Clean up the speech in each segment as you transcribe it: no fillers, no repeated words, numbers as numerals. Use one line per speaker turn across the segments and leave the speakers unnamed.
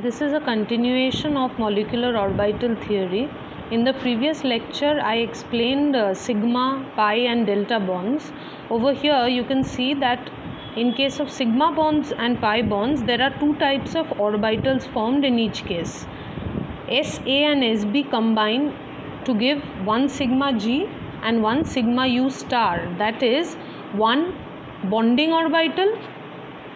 This is a continuation of molecular orbital theory. In the previous lecture, I explained sigma, pi and delta bonds. Over here, you can see that in case of sigma bonds and pi bonds, there are two types of orbitals formed in each case. Sa and Sb combine to give one sigma g and one sigma u star, that is one bonding orbital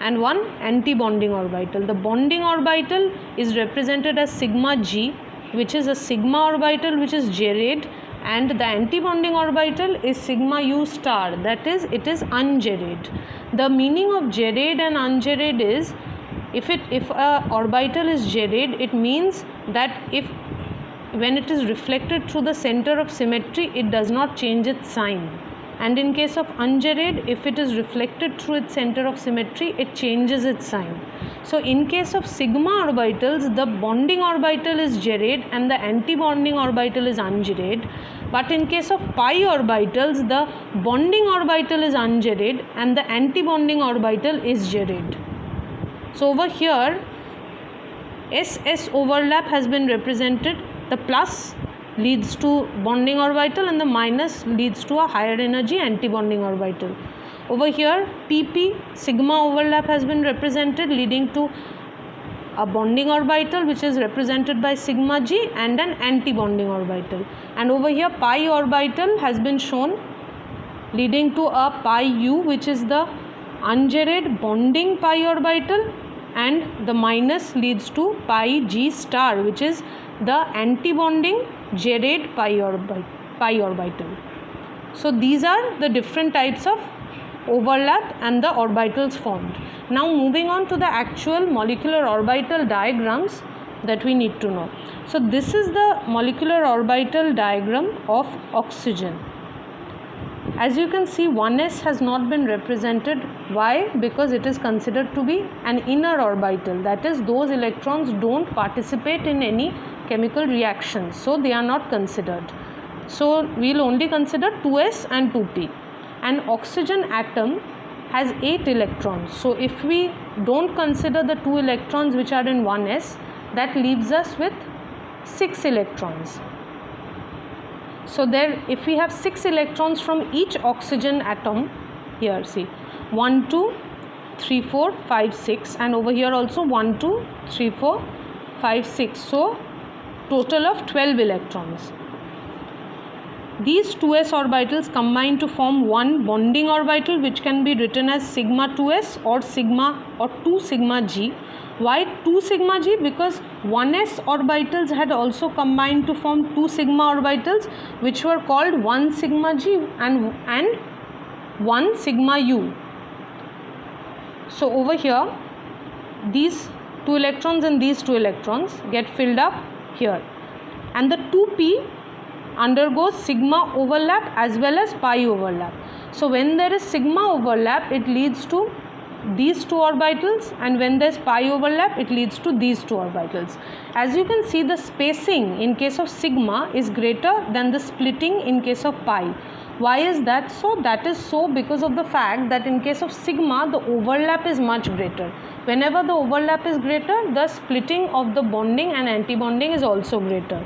and one anti-bonding orbital. The bonding orbital is represented as sigma g, which is a sigma orbital which is gerade, and the anti-bonding orbital is sigma u star, that is it is ungerade. The meaning of gerade and ungerade is, if a orbital is gerade, it means that when it is reflected through the center of symmetry, it does not change its sign. And in case of ungerade, if it is reflected through its center of symmetry, it changes its sign. So in case of sigma orbitals, the bonding orbital is gerade and the anti-bonding orbital is ungerade. But in case of pi orbitals, the bonding orbital is ungerade and the anti-bonding orbital is gerade. So over here, SS overlap has been represented. The plus leads to bonding orbital and the minus leads to a higher energy anti-bonding orbital. Over here, PP sigma overlap has been represented, leading to a bonding orbital which is represented by sigma g and an anti-bonding orbital. And over here, pi orbital has been shown, leading to a pi u, which is the ungerade bonding pi orbital, and the minus leads to pi g star, which is the anti-bonding gerade pi orbital. So these are the different types of overlap and the orbitals formed. Now moving on to the actual molecular orbital diagrams that we need to know. So this is the molecular orbital diagram of oxygen. As you can see, 1s has not been represented. Why? Because it is considered to be an inner orbital, that is, those electrons don't participate in any chemical reactions, so they are not considered. So we will only consider 2s and 2p. An oxygen atom has 8 electrons. So if we don't consider the 2 electrons which are in 1s, that leaves us with 6 electrons. So there, if we have 6 electrons from each oxygen atom, here see 1 2 3 4 5 6, and over here also 1 2 3 4 5 6, so total of 12 electrons. These 2s orbitals combine to form one bonding orbital, which can be written as sigma 2s or 2 sigma g. Why 2 sigma g? Because 1s orbitals had also combined to form 2 sigma orbitals, which were called 1 sigma g and 1 sigma u. So over here, these 2 electrons and these 2 electrons get filled up here, and the 2p undergoes sigma overlap as well as pi overlap. So when there is sigma overlap, it leads to these 2 orbitals, and when there is pi overlap, it leads to these 2 orbitals. As you can see, the spacing in case of sigma is greater than the splitting in case of pi. Why is that so? That is so because of the fact that in case of sigma, the overlap is much greater. Whenever the overlap is greater, the splitting of the bonding and anti-bonding is also greater.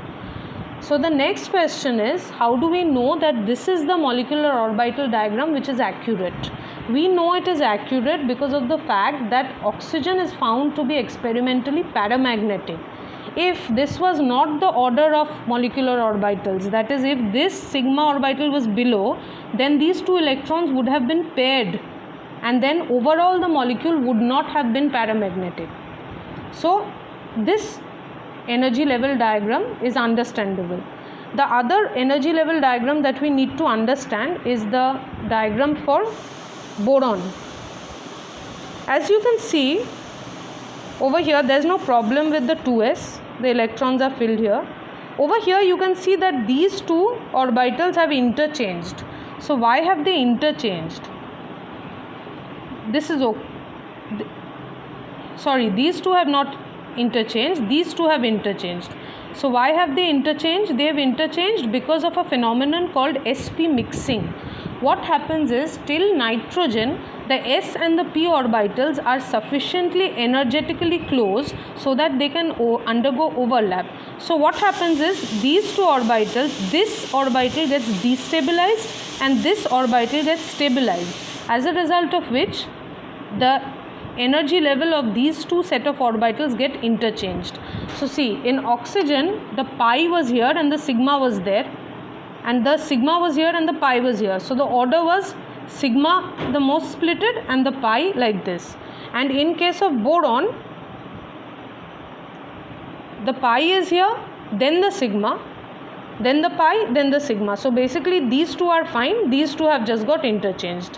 So the next question is, how do we know that this is the molecular orbital diagram which is accurate? We know it is accurate because of the fact that oxygen is found to be experimentally paramagnetic. If this was not the order of molecular orbitals, that is, if this sigma orbital was below, then these 2 electrons would have been paired, and then overall the molecule would not have been paramagnetic. So this energy level diagram is understandable. The other energy level diagram that we need to understand is the diagram for boron. As you can see over here, there is no problem with the 2s, the electrons are filled here. Over here you can see that these 2 orbitals have interchanged. So why have they interchanged? This is these 2 have not interchanged, these 2 have interchanged. So why have they interchanged? They have interchanged because of a phenomenon called sp mixing. What happens is, till nitrogen, the s and the p orbitals are sufficiently energetically close so that they can undergo overlap. So what happens is, these two orbitals, this orbital gets destabilized and this orbital gets stabilized, as a result of which the energy level of these two set of orbitals get interchanged. So see, in oxygen the pi was here and the sigma was there, and the sigma was here and the pi was here. So the order was sigma the most splitted and the pi like this. And in case of boron, the pi is here, then the sigma, then the pi, then the sigma. So basically these two are fine, these two have just got interchanged.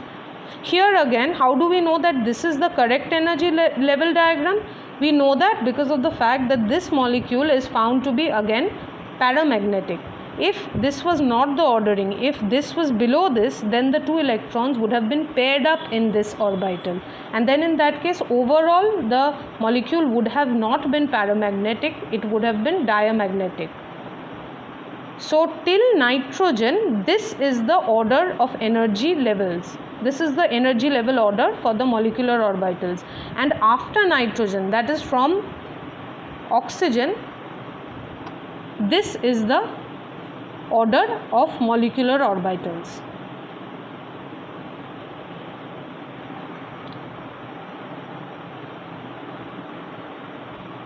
Here again, how do we know that this is the correct energy level diagram? We know that because of the fact that this molecule is found to be again paramagnetic. If this was not the ordering, if this was below this, then the two electrons would have been paired up in this orbital, and then in that case overall the molecule would have not been paramagnetic, it would have been diamagnetic. So till nitrogen, this is the order of energy levels. This is the energy level order for the molecular orbitals. And after nitrogen, that is from oxygen, this is the order of molecular orbitals.